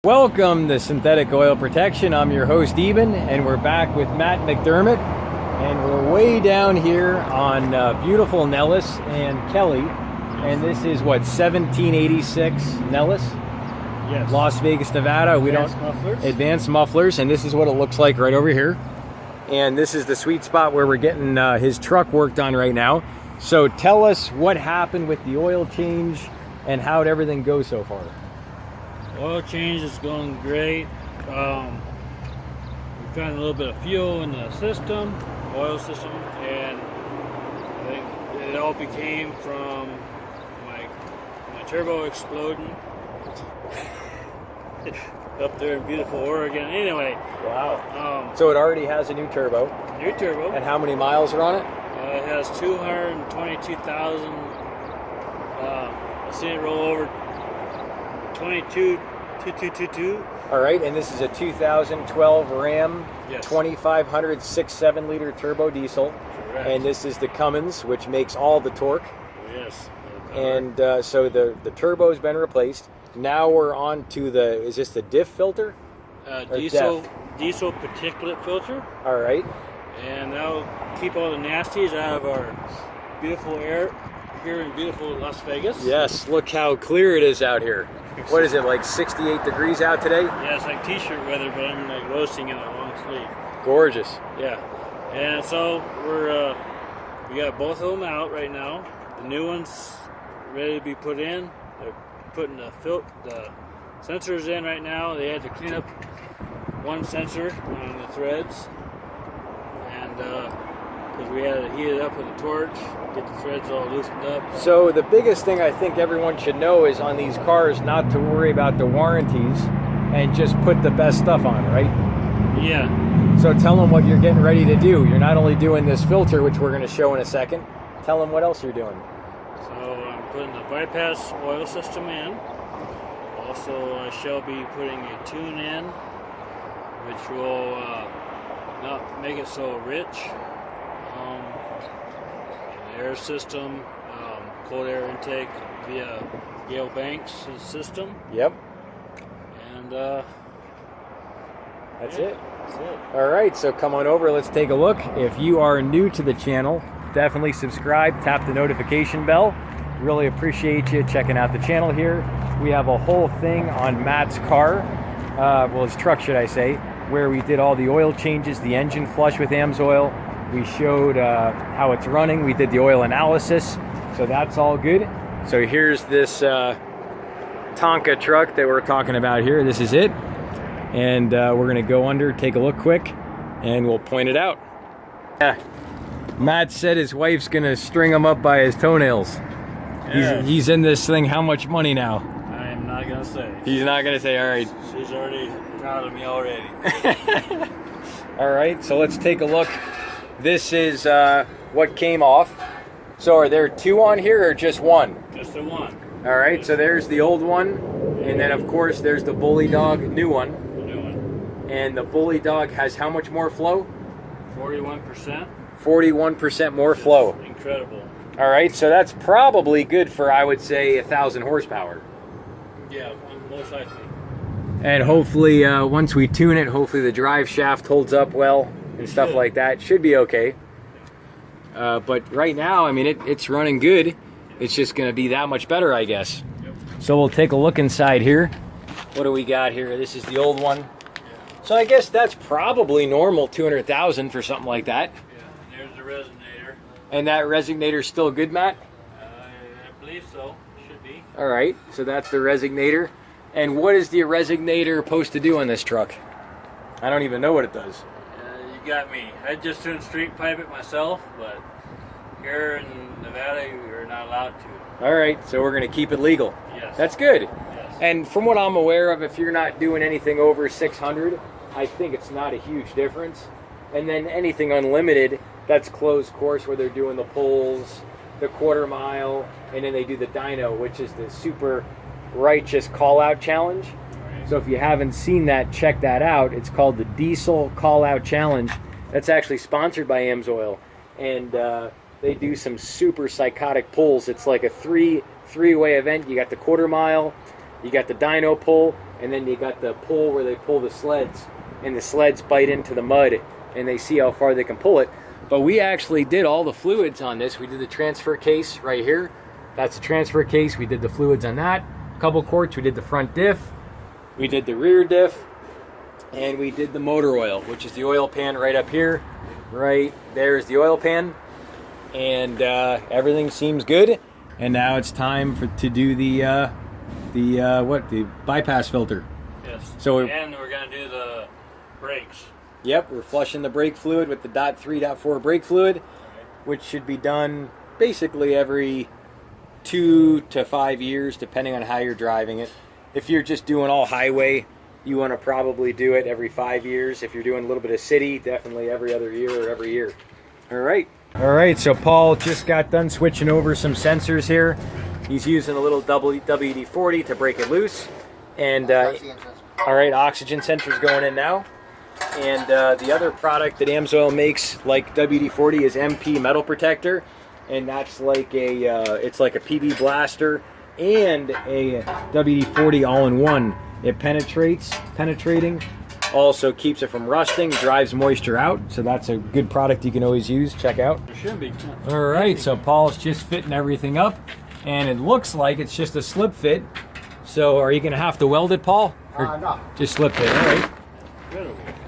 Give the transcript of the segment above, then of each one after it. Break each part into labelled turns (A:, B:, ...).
A: Welcome to Synthetic Oil Protection. I'm your host Eben, and we're back with Matt McDermott, and we're way down here on beautiful Nellis and Kelly, and this is what, 1786 Nellis?
B: Yes.
A: Las Vegas, Nevada. Advanced mufflers, and this is what it looks like right over here. And this is the sweet spot where we're getting his truck worked on right now. So tell us what happened with the oil change and how'd everything go so far.
B: Oil change is going great. We found a little bit of fuel in the system, oil system, and I think it all became from my turbo exploding up there in beautiful Oregon. Anyway.
A: Wow. So it already has a new turbo.
B: New turbo.
A: And how many miles are on it?
B: It has 222,000. I've seen it roll over 22,222.
A: All right, and this is a 2012 Ram,
B: yes.
A: 2500 6.7 liter turbo diesel.
B: Correct.
A: And this is the Cummins, which makes all the torque.
B: Yes.
A: And so the turbo's been replaced. Now we're on to the, is this the diff filter?
B: Diesel particulate filter.
A: All right.
B: And that'll keep all the nasties out of our beautiful air here in beautiful Las Vegas.
A: Yes, look how clear it is out here. What is it, like 68 degrees out today?
B: Yeah, it's like t-shirt weather, but I'm like roasting in a long sleeve.
A: Gorgeous.
B: Yeah. And so we got both of them out right now. The new one's ready to be put in. They're putting the sensors in right now. They had to clean up one sensor on the threads, and because we had to heat it up with a torch, get the threads all loosened up.
A: So the biggest thing I think everyone should know is on these cars not to worry about the warranties and just put the best stuff on, right?
B: Yeah.
A: So tell them what you're getting ready to do. You're not only doing this filter, which we're going to show in a second. Tell them what else you're doing.
B: So I'm putting the bypass oil system in. Also, I shall be putting a tune in, which will not make it so rich. The air system, cold air intake via Gale Banks system.
A: Yep.
B: And
A: that's it.
B: That's it.
A: All right, so come on over. Let's take a look. If you are new to the channel, definitely subscribe, tap the notification bell. Really appreciate you checking out the channel here. We have a whole thing on Matt's car, well, his truck, should I say, where we did all the oil changes, the engine flush with AMSOIL. We showed how it's running. We did the oil analysis, so that's all good. So here's this Tonka truck that we're talking about here. This is it. And we're gonna go under, take a look quick, and we'll point it out. Yeah. Matt said his wife's gonna string him up by his toenails. Yeah. He's in this thing. How much money now?
B: I'm not gonna say.
A: He's not gonna say. All right.
B: She's already proud of me already.
A: All right, so let's take a look. This is what came off. So are there two on here or just one?
B: Just the one.
A: All right, so there's the old one, and then of course there's the Bully Dog new one.
B: New one.
A: And the Bully Dog has how much more flow?
B: 41%.
A: 41% more flow.
B: Incredible.
A: All right, so that's probably good for, I would say, 1,000 horsepower.
B: Yeah, most likely.
A: And hopefully, once we tune it, hopefully the drive shaft holds up well and stuff like that. Should be okay. But right now, I mean, it's running good. It's just going to be that much better, I guess.
B: Yep.
A: So we'll take a look inside here. What do we got here? This is the old one.
B: Yeah.
A: So I guess that's probably normal, 200,000 for something like that.
B: Yeah, there's the resonator.
A: And that resonator's still good, Matt?
B: I believe so. Should be.
A: All right, so that's the resonator. And what is the resonator supposed to do on this truck? I don't even know what it does.
B: You got me. I just didn't street pipe it myself, but here in Nevada, we're not allowed to.
A: All right, so we're going to keep it legal.
B: Yes.
A: That's good.
B: Yes.
A: And from what I'm aware of, if you're not doing anything over 600, I think it's not a huge difference. And then anything unlimited, that's closed course where they're doing the poles, the quarter mile, and then they do the dyno, which is the super righteous call-out challenge.
B: Right.
A: So if you haven't seen that, check that out. It's called the Diesel Call-Out Challenge. That's actually sponsored by AMSOIL. And they do some super psychotic pulls. It's like a three-way event. You got the quarter mile, You got the dyno pull, and then you got the pull where they pull the sleds, and the sleds bite into the mud, and they see how far they can pull it. But we actually did all the fluids on this. We did the transfer case right here. That's the transfer case. We did the fluids on that. A couple quarts. We did the front diff. We did the rear diff. And we did the motor oil, which is the oil pan right up here. Right there's the oil pan. And everything seems good. And now it's time to do the bypass filter.
B: Yes.
A: So
B: and we're gonna do the brakes.
A: Yep, we're flushing the brake fluid with the .3, .4 brake fluid, which should be done basically every 2 to 5 years, depending on how you're driving it. If you're just doing all highway, you want to probably do it every 5 years. If you're doing a little bit of city, definitely every other year or every year. All right. All right, so Paul just got done switching over some sensors here. He's using a little WD-40 to break it loose. And, all right, oxygen sensor's going in now. And the other product that AMSOIL makes, like WD-40, is MP Metal Protector, and that's like it's like a PB blaster and a WD-40 all-in-one. It penetrating, also keeps it from rusting, drives moisture out, so that's a good product you can always use. Check out.
B: It should be.
A: All right, so Paul's just fitting everything up, and it looks like it's just a slip fit. So are you going to have to weld it, Paul? Or
C: No.
A: Just slip fit, all right.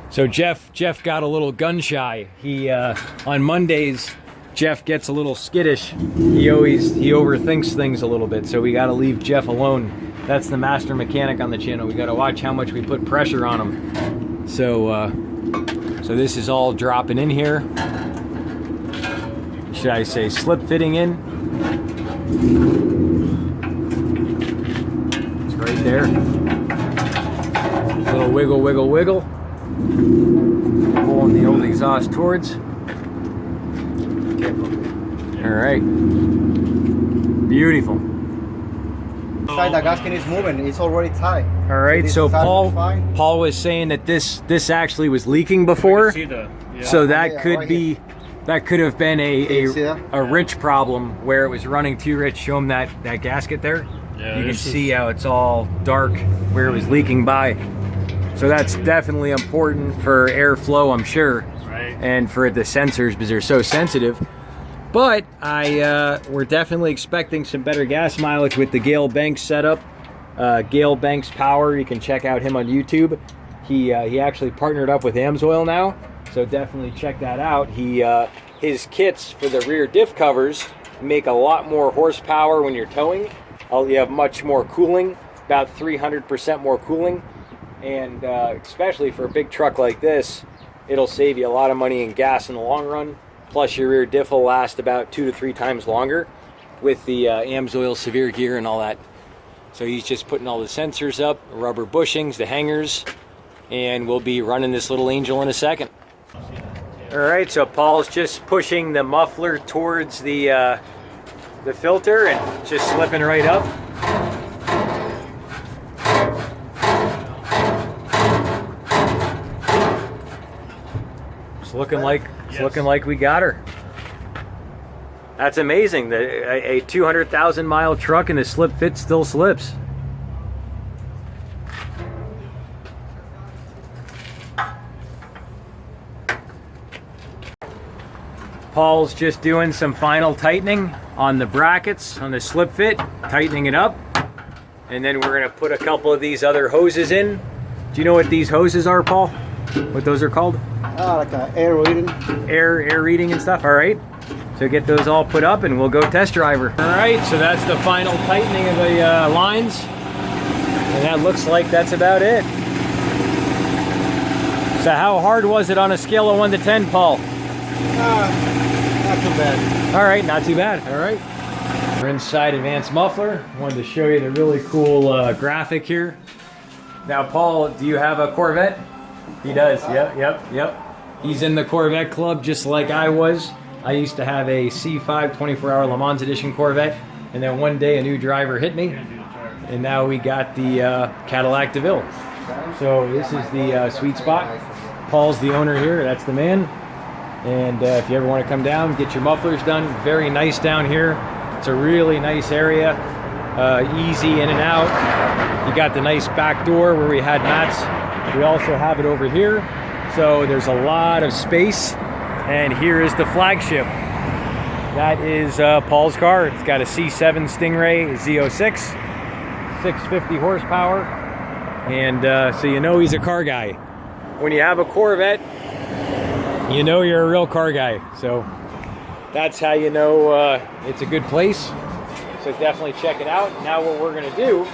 A: So Jeff got a little gun shy. He on Mondays, Jeff gets a little skittish. He overthinks things a little bit, so we got to leave Jeff alone. That's the master mechanic on the channel. We got to watch how much we put pressure on him. So so this is all dropping in here. Should I say slip fitting in? It's right there. Little wiggle, wiggle, wiggle. Pulling the old exhaust towards. All right. Beautiful.
C: Inside the gasket is moving. It's already tight.
A: All right. So
C: fine.
A: Paul was saying that this actually was leaking before.
B: See the, yeah.
A: So that
C: Yeah,
A: could
C: right
A: be that could have been
C: See that?
A: a rich problem where it was running too rich. Show him that gasket there.
B: Yeah,
A: You can
B: this
A: see how it's all dark where it was leaking by. So that's definitely important for airflow, I'm sure,
B: Right.
A: and for the sensors because they're so sensitive. But we're definitely expecting some better gas mileage with the Gale Banks setup. Gale Banks Power, you can check out him on YouTube. He actually partnered up with AMSOIL now, so definitely check that out. His kits for the rear diff covers make a lot more horsepower when you're towing. You have much more cooling, about 300% more cooling. And especially for a big truck like this, it'll save you a lot of money in gas in the long run. Plus your rear diff will last about 2 to 3 times longer with the AMSOIL severe gear and all that. So he's just putting all the sensors up, rubber bushings, the hangers, and we'll be running this little angel in a second. All right, so Paul's just pushing the muffler towards the filter and just slipping right up. It's looking like we got her. That's amazing. A 200,000 mile truck and the slip fit still slips. Paul's just doing some final tightening on the brackets on the slip fit, tightening it up. And then we're gonna put a couple of these other hoses in. Do you know what these hoses are, Paul? What those are called?
C: Like air reading.
A: Air reading and stuff. All right. So get those all put up and we'll go test drive her. All right. So that's the final tightening of the lines. And that looks like that's about it. So how hard was it on a scale of 1 to 10, Paul?
C: Not too bad.
A: All right. Not too bad. All right. We're inside Advanced Muffler. Wanted to show you the really cool graphic here. Now, Paul, do you have a Corvette? He does. Yep. He's in the Corvette club just like I was. I used to have a C5 24-hour Le Mans edition Corvette, and then one day a new driver hit me, and now we got the Cadillac DeVille. So this is the sweet spot. Paul's the owner here. That's the man. And if you ever want to come down, get your mufflers done. Very nice down here. It's a really nice area. easy in and out. You got the nice back door where we had Matt's. We also have it over here. So there's a lot of space. And here is the flagship. That is Paul's car. It's got a C7 Stingray Z06, 650 horsepower. And so you know he's a car guy. When you have a Corvette, you know you're a real car guy. So that's how you know it's a good place. So definitely check it out. Now what we're gonna do,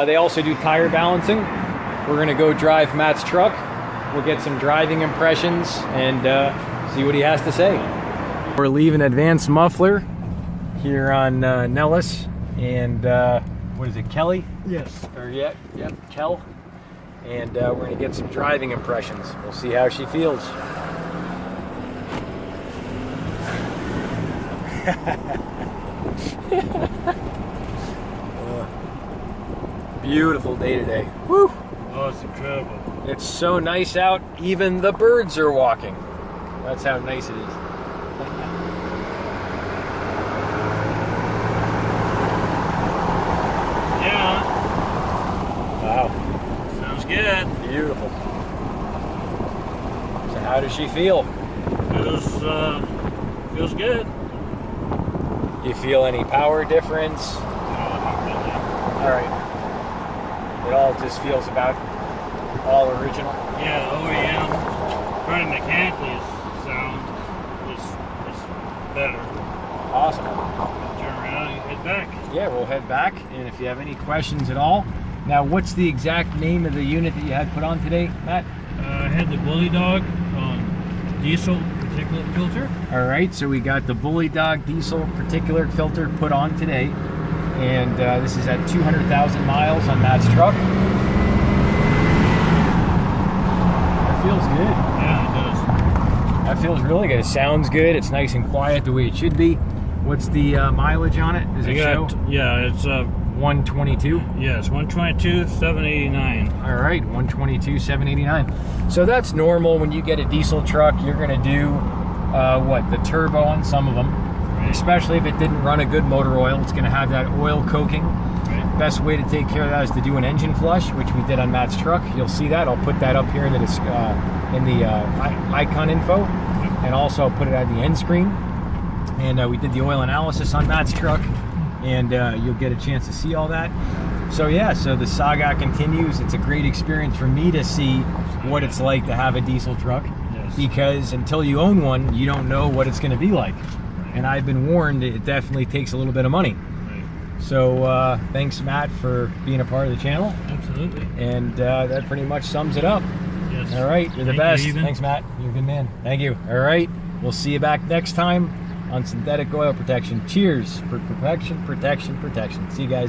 A: they also do tire balancing. We're gonna go drive Matt's truck. We'll get some driving impressions and see what he has to say. We're leaving Advanced Muffler here on Nellis and what is it, Kelly?
B: Yes.
A: Or yeah, Kel. And we're gonna get some driving impressions. We'll see how she feels. Beautiful day today. Woo!
B: Oh, it's incredible.
A: It's so nice out, even the birds are walking. That's how nice it is.
B: Yeah.
A: Wow.
B: Sounds good.
A: Beautiful. So how does she feel?
B: Feels good.
A: You feel any power difference? All right. It all just feels about all original.
B: Yeah, OEM. Running mechanically is better.
A: Awesome.
B: Turn around and head back.
A: Yeah, we'll head back. And if you have any questions at all, now what's the exact name of the unit that you had put on today, Matt?
B: I had the Bully Dog diesel particulate filter.
A: All right, so we got the Bully Dog diesel particulate filter put on today. And this is at 200,000 miles on Matt's truck. That feels good.
B: Yeah, it does.
A: That feels really good. It sounds good. It's nice and quiet the way it should be. What's the mileage on it? Does it show?
B: Yeah, it's
A: 122.
B: Yes, 122, 789.
A: All right, 122, 789. So that's normal when you get a diesel truck. You're going to do the turbo on some of them. Especially if it didn't run a good motor oil, it's going to have that oil coking.
B: Right.
A: Best way to take care of that is to do an engine flush, which we did on Matt's truck. You'll see that. I'll put that up here in the icon info, and also I'll put it on the end screen. And we did the oil analysis on Matt's truck, and you'll get a chance to see all that. So yeah, so the saga continues. It's a great experience for me to see what it's like to have a diesel truck, because until you own one, you don't know what it's going to be like. And I've been warned it definitely takes a little bit of money.
B: Right.
A: So thanks, Matt, for being a part of the channel.
B: Absolutely.
A: And that pretty much sums it up.
B: Yes.
A: All right, you're the best. Thanks, Matt. You're a good man. Thank you. All right, we'll see you back next time on synthetic oil protection. Cheers for protection, protection, protection. See you guys.